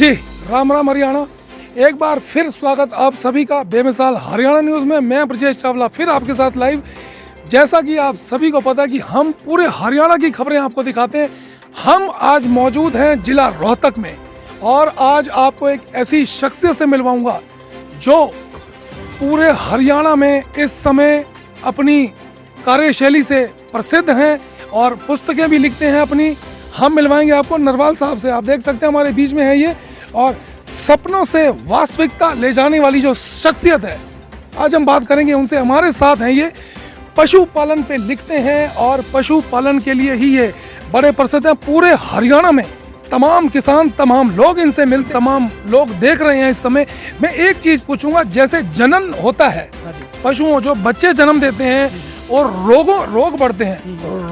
जी राम राम हरियाणा। एक बार फिर स्वागत आप सभी का बेमिसाल हरियाणा न्यूज़ में। मैं ब्रजेश चावला फिर आपके साथ लाइव। जैसा कि आप सभी को पता कि हम पूरे हरियाणा की खबरें आपको दिखाते हैं। हम आज मौजूद हैं जिला रोहतक में और आज आपको एक ऐसी शख्सियत से मिलवाऊंगा जो पूरे हरियाणा में इस समय अपनी कार्यशैली से प्रसिद्ध हैं और पुस्तकें भी लिखते हैं अपनी। हम मिलवाएंगे आपको नरवाल साहब से। आप देख सकते हैं हमारे बीच में है ये, और सपनों से वास्तविकता ले जाने वाली जो शख्सियत है, आज हम बात करेंगे उनसे। हमारे साथ हैं ये, पशुपालन पे लिखते हैं और पशुपालन के लिए ही ये बड़े प्रसिद्ध हैं। पूरे हरियाणा में तमाम किसान, तमाम लोग इनसे मिलते, तमाम लोग देख रहे हैं इस समय। मैं एक चीज़ पूछूंगा, जैसे जनन होता है पशुओं, जो बच्चे जन्म देते हैं और रोग बढ़ते हैं,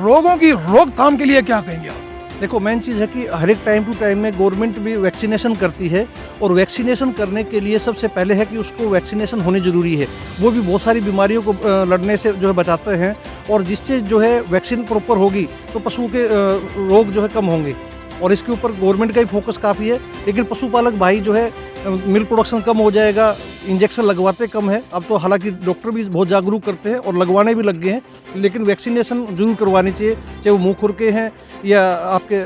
रोगों की रोकथाम के लिए क्या कहेंगे आप? देखो, मेन चीज़ है कि हर एक टाइम टू टाइम में गवर्नमेंट भी वैक्सीनेशन करती है, और वैक्सीनेशन करने के लिए सबसे पहले है कि उसको वैक्सीनेशन होनी ज़रूरी है। वो भी बहुत सारी बीमारियों को लड़ने से जो है बचाते हैं, और जिससे जो है वैक्सीन प्रॉपर होगी तो पशुओं के रोग जो है कम होंगे, और इसके ऊपर गवर्नमेंट का ही फोकस काफ़ी है। लेकिन पशुपालक भाई जो है मिल्क प्रोडक्शन कम हो जाएगा, इंजेक्शन लगवाते कम है। अब तो हालांकि डॉक्टर भी बहुत जागरूक करते हैं और लगवाने भी लग गए हैं, लेकिन वैक्सीनेशन जरूर करवानी चाहिए, चाहे वो मुँह खुर के हैं या आपके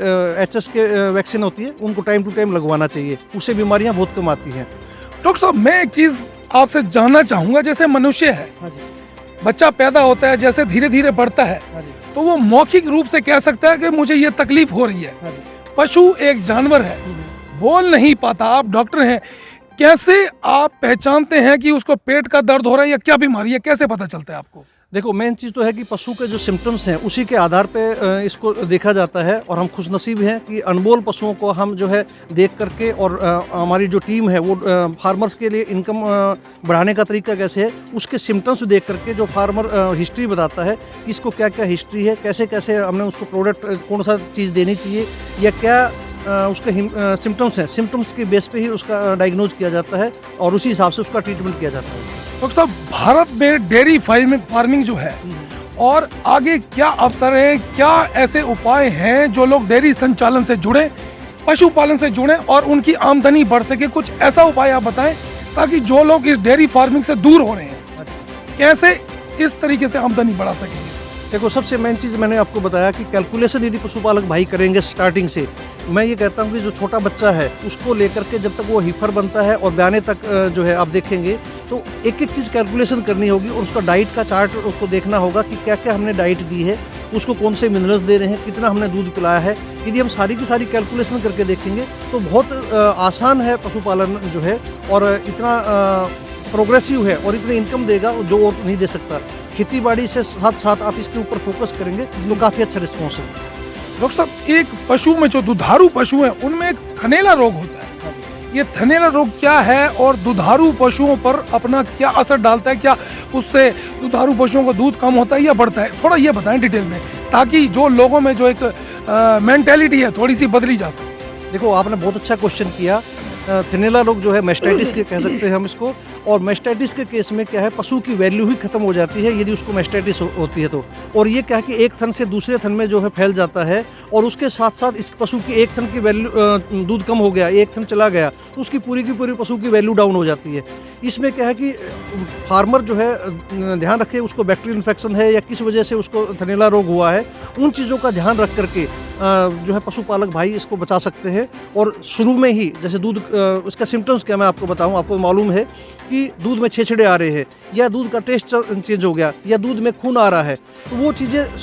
HS के वैक्सीन होती है, उनको टाइम टू टाइम लगवाना चाहिए, उससे बीमारियां बहुत कम आती हैं। डॉक्टर साहब, मैं एक चीज़ आपसे जानना चाहूँगा, जैसे मनुष्य है, बच्चा पैदा होता है, जैसे धीरे धीरे बढ़ता है, तो वो मौखिक रूप से कह सकता है कि मुझे ये तकलीफ हो रही है। पशु एक जानवर है, बोल नहीं पाता, आप डॉक्टर हैं, कैसे आप पहचानते हैं कि उसको पेट का दर्द हो रहा है या क्या बीमारी है, कैसे पता चलता है आपको? देखो, मेन चीज़ तो है कि पशु के जो सिम्टम्स हैं उसी के आधार पे इसको देखा जाता है, और हम खुशनसीब हैं कि अनमोल पशुओं को हम जो है देख करके, और हमारी जो टीम है वो फार्मर्स के लिए इनकम बढ़ाने का तरीका कैसे है, उसके सिम्टम्स देख करके जो फार्मर हिस्ट्री बताता है कि इसको क्या क्या हिस्ट्री है, कैसे कैसे हमने उसको प्रोडक्ट कौन सा चीज़ देनी चाहिए, या क्या उसके सिम्टम्स हैं, सिम्टम्स के बेस पे ही उसका डायग्नोज किया जाता है और उसी हिसाब से उसका ट्रीटमेंट किया जाता है। डॉक्टर साहब, भारत में डेयरी फार्मिंग जो है और आगे क्या अवसर है, क्या ऐसे उपाय हैं जो लोग डेयरी संचालन से जुड़े, पशुपालन से जुड़े और उनकी आमदनी बढ़ सके? कुछ ऐसा उपाय आप बताएं ताकि जो लोग इस डेयरी फार्मिंग से दूर हो रहे हैं कैसे इस तरीके से आमदनी बढ़ा सकेंगे। देखो, सबसे मेन चीज़ मैंने आपको बताया कि कैलकुलेशन यदि पशुपालक भाई करेंगे स्टार्टिंग से, मैं ये कहता हूँ कि जो छोटा बच्चा है उसको लेकर के जब तक वो हिफर बनता है और ब्याने तक जो है आप देखेंगे तो एक एक चीज़ कैलकुलेशन करनी होगी, और उसका डाइट का चार्ट उसको देखना होगा कि क्या क्या हमने डाइट दी है, उसको कौन से मिनरल्स दे रहे हैं, कितना हमने दूध पिलाया है। यदि हम सारी की सारी कैलकुलेशन करके देखेंगे तो बहुत आसान है पशुपालन जो है, और इतना प्रोग्रेसिव है और इतनी इनकम देगा जो और नहीं दे सकता। खेती बाड़ी से साथ साथ आप इसके ऊपर फोकस करेंगे तो काफ़ी अच्छा रिस्पॉन्स है। डॉक्टर साहब, एक पशु में जो दुधारू पशु है उनमें एक थनैला रोग होता है, ये थनैला रोग क्या है और दुधारू पशुओं पर अपना क्या असर डालता है? क्या उससे दुधारू पशुओं का दूध कम होता है या बढ़ता है? थोड़ा ये बताएं डिटेल में, ताकि जो लोगों में जो एक मेंटेलिटी है थोड़ी सी बदली जा सके। देखो, आपने बहुत अच्छा क्वेश्चन किया। थनैला रोग जो है मैस्टाइटिस के कह सकते हैं हम इसको, और मैस्टाइटिस के केस में क्या है, पशु की वैल्यू ही खत्म हो जाती है यदि उसको मैस्टाइटिस होती है तो। और ये क्या है कि एक थन से दूसरे थन में जो है फैल जाता है, और उसके साथ साथ इस पशु की एक थन की वैल्यू, दूध कम हो गया, एक थन चला गया तो उसकी पूरी की पूरी पशु की वैल्यू डाउन हो जाती है। इसमें क्या है कि फार्मर जो है ध्यान रखे उसको बैक्टीरियल इन्फेक्शन है या किस वजह से उसको थनैला रोग हुआ है, उन चीज़ों का ध्यान रख करके जो है पशुपालक भाई इसको बचा सकते हैं। और शुरू में ही जैसे दूध, उसका सिम्टम्स क्या मैं आपको बताऊं, आपको मालूम है कि दूध में छेछड़े आ रहे हैं, या दूध का टेस्ट चेंज हो गया, या दूध में खून आ रहा है, तो वो चीज़ें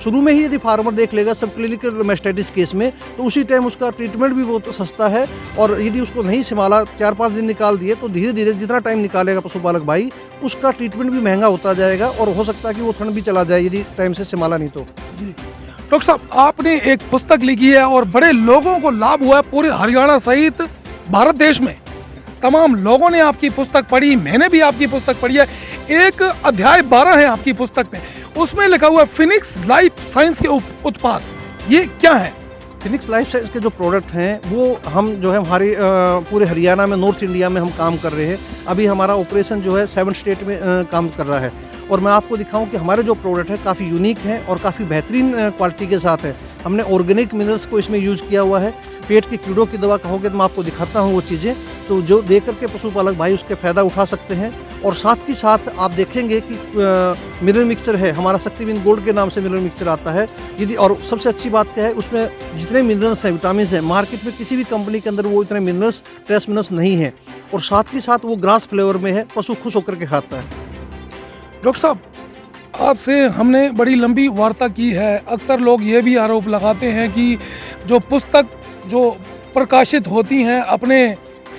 शुरू में ही यदि फार्मर देख लेगा सब क्लिनिकल मैस्टाइटिस केस में, तो उसी टाइम उसका ट्रीटमेंट भी बहुत सस्ता है। और यदि उसको नहीं संभाला, 4-5 दिन निकाल दिए, तो धीरे धीरे जितना टाइम निकालेगा पशुपालक भाई, उसका ट्रीटमेंट भी महंगा होता जाएगा, और हो सकता है कि वो थन भी चला जाए यदि टाइम से संभाला नहीं तो। डॉक्टर साहब, आपने एक पुस्तक लिखी है और बड़े लोगों को लाभ हुआ है, पूरे हरियाणा सहित भारत देश में तमाम लोगों ने आपकी पुस्तक पढ़ी, मैंने भी आपकी पुस्तक पढ़ी है। एक अध्याय 12 है आपकी पुस्तक में, उसमें लिखा हुआ है फिनिक्स लाइफ साइंस के उत्पाद, ये क्या है? फिनिक्स लाइफ साइंस के जो प्रोडक्ट हैं वो हम जो है हमारे पूरे हरियाणा में, नॉर्थ इंडिया में हम काम कर रहे हैं। अभी हमारा ऑपरेशन जो है 7 स्टेट में काम कर रहा है, और मैं आपको दिखाऊं कि हमारे जो प्रोडक्ट है काफ़ी यूनिक है और काफ़ी बेहतरीन क्वालिटी के साथ है। हमने ऑर्गेनिक मिनरल्स को इसमें यूज़ किया हुआ है, पेट के कीड़ों की दवा कहोगे तो मैं आपको दिखाता हूँ वो चीज़ें, तो जो दे करके पशुपालक भाई उसके फ़ायदा उठा सकते हैं। और साथ ही साथ आप देखेंगे कि मिनरल मिक्सचर है हमारा, शक्तिविन गोल्ड के नाम से मिनरल मिक्सचर आता है। यदि और सबसे अच्छी बात क्या है, उसमें जितने मिनरल्स हैं, विटामिन हैं, मार्केट में किसी भी कंपनी के अंदर वो इतने मिनरल्स, ट्रेस मिनरल्स नहीं है। और साथ ही साथ वो ग्रास फ्लेवर में है, पशु खुश होकर के खाता है। डॉक्टर साहब, आपसे हमने बड़ी लंबी वार्ता की है। अक्सर लोग ये भी आरोप लगाते हैं कि जो पुस्तक जो प्रकाशित होती हैं अपने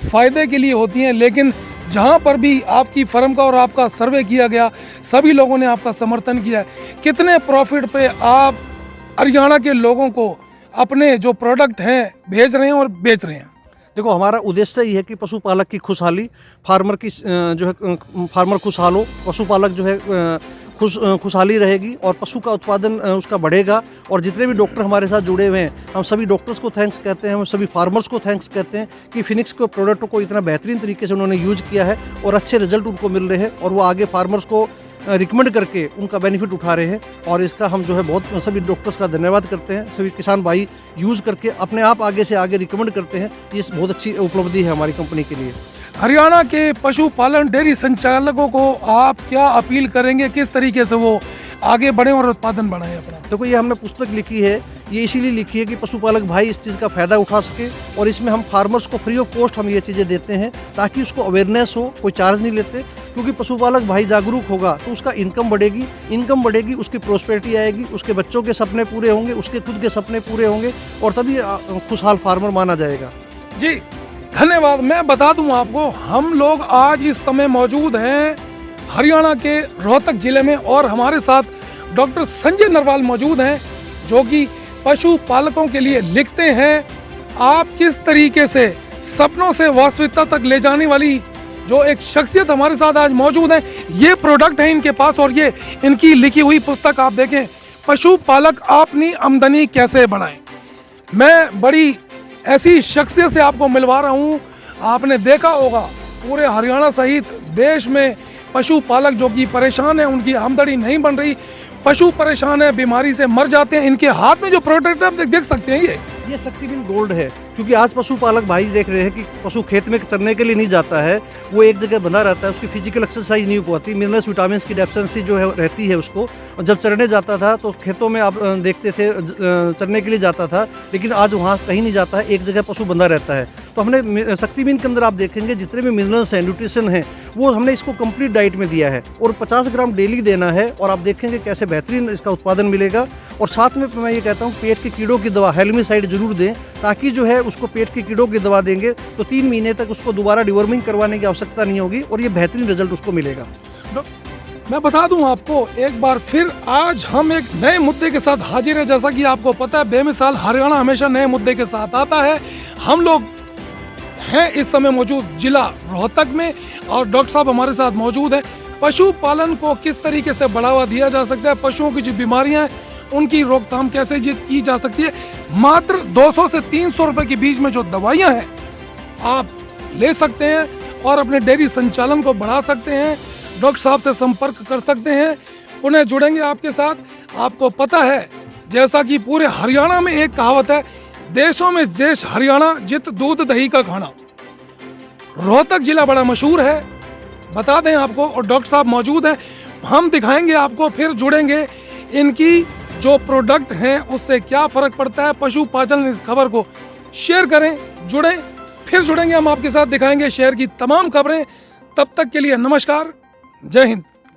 फ़ायदे के लिए होती हैं, लेकिन जहाँ पर भी आपकी फर्म का और आपका सर्वे किया गया, सभी लोगों ने आपका समर्थन किया है। कितने प्रॉफिट पे आप हरियाणा के लोगों को अपने जो प्रोडक्ट हैं भेज रहे हैं और बेच रहे हैं? देखो, हमारा उद्देश्य ये है कि पशुपालक की खुशहाली, फार्मर की जो है फार्मर खुशहाल हो, पशुपालक जो है खुशहाली रहेगी और पशु का उत्पादन उसका बढ़ेगा। और जितने भी डॉक्टर हमारे साथ जुड़े हुए हैं, हम सभी डॉक्टर्स को थैंक्स कहते हैं, हम सभी फार्मर्स को थैंक्स कहते हैं कि फिनिक्स के प्रोडक्ट को इतना बेहतरीन तरीके से उन्होंने यूज किया है और अच्छे रिजल्ट उनको मिल रहे हैं और वो आगे फार्मर्स को रिकमेंड करके उनका बेनिफिट उठा रहे हैं। और इसका हम जो है बहुत सभी डॉक्टर्स का धन्यवाद करते हैं। सभी किसान भाई यूज़ करके अपने आप आगे से आगे रिकमेंड करते हैं। ये बहुत अच्छी उपलब्धि है हमारी कंपनी के लिए। हरियाणा के पशुपालन डेयरी संचालकों को आप क्या अपील करेंगे, किस तरीके से वो आगे बढ़ें और उत्पादन बढ़ाएं अपना? देखो, ये हमने पुस्तक लिखी है, ये इसीलिए लिखी है कि पशुपालक भाई इस चीज़ का फ़ायदा उठा सके। और इसमें हम फार्मर्स को फ्री ऑफ कॉस्ट हम ये चीज़ें देते हैं ताकि उसको अवेयरनेस हो, कोई चार्ज नहीं लेते। क्योंकि पशुपालक भाई जागरूक होगा तो उसका इनकम बढ़ेगी, उसकी प्रोस्पेरिटी आएगी, उसके बच्चों के सपने पूरे होंगे, उसके खुद के सपने पूरे होंगे और तभी खुशहाल फार्मर माना जाएगा। जी धन्यवाद। मैं बता दूं आपको, हम लोग आज इस समय मौजूद हैं हरियाणा के रोहतक जिले में और हमारे साथ डॉक्टर संजय नरवाल मौजूद हैं जो कि पशुपालकों के लिए लिखते हैं आप किस तरीके से सपनों से वास्तविकता तक ले जाने वाली जो एक शख्सियत हमारे साथ आज मौजूद है। ये प्रोडक्ट है इनके पास और ये इनकी लिखी हुई पुस्तक आप देखें, पशुपालक अपनी आमदनी कैसे बढ़ाएं। मैं बड़ी ऐसी शख्सियत से आपको मिलवा रहा हूँ। आपने देखा होगा पूरे हरियाणा सहित देश में पशुपालक जो कि परेशान है, उनकी आमदनी नहीं बन रही, पशु परेशान है, बीमारी से मर जाते हैं। इनके हाथ में जो प्रोडक्ट है आप देख सकते हैं, ये शक्तिविन गोल्ड है। क्योंकि आज पशुपालक भाई देख रहे हैं कि पशु खेत में चरने के लिए नहीं जाता है, वो एक जगह बंधा रहता है, उसकी फिजिकल एक्सरसाइज नहीं हो पाती, मिनरल्स विटामिन की डेफिशिएंसी जो है रहती है उसको। और जब चरने जाता था तो खेतों में आप देखते थे चरने के लिए जाता था, लेकिन आज वहाँ कहीं नहीं जाता है, एक जगह पशु बंधा रहता है। तो हमने शक्तिविन के अंदर आप देखेंगे जितने भी मिनरल्स हैं, न्यूट्रिशन है, वो हमने इसको कंप्लीट डाइट में दिया है और 50 ग्राम डेली देना है। और आप देखेंगे कैसे बेहतरीन इसका उत्पादन मिलेगा। और साथ में मैं ये कहता हूँ पेट के कीड़ों की दवा हेल्मिसाइड जरूर दें, ताकि जो है उसको पेट के कीड़ों की दवा देंगे तो 3 महीने तक उसको दोबारा डिवर्मिंग करवाने की आवश्यकता नहीं होगी और ये बेहतरीन रिजल्ट उसको मिलेगा। मैं बता दूं आपको एक बार फिर, आज हम एक नए मुद्दे के साथ हाजिर है। जैसा कि आपको पता है, बेमिसाल हरियाणा हमेशा नए मुद्दे के साथ आता है। हम लोग हैं इस समय मौजूद जिला रोहतक में और डॉक्टर साहब हमारे साथ मौजूद हैं। पशुपालन को किस तरीके से बढ़ावा दिया जा सकता है, पशुओं की जो बीमारियां हैं उनकी रोकथाम कैसे की जा सकती है। मात्र 200 से 300 रुपए के बीच में जो दवाइयां हैं आप ले सकते हैं और अपने डेयरी संचालन को बढ़ा सकते हैं। डॉक्टर साहब से संपर्क कर सकते हैं, उन्हें जुड़ेंगे आपके साथ। आपको पता है, जैसा कि पूरे हरियाणा में एक कहावत है, देशों में देश हरियाणा जित दूध दही का खाना। रोहतक जिला बड़ा मशहूर है, बता दें आपको, और डॉक्टर साहब मौजूद हैं। हम दिखाएंगे आपको, फिर जुड़ेंगे इनकी जो प्रोडक्ट हैं उससे क्या फ़र्क पड़ता है पशुपालन। इस खबर को शेयर करें, जुड़ें, फिर जुड़ेंगे हम आपके साथ, दिखाएंगे शहर की तमाम खबरें। तब तक के लिए नमस्कार, जय हिंद।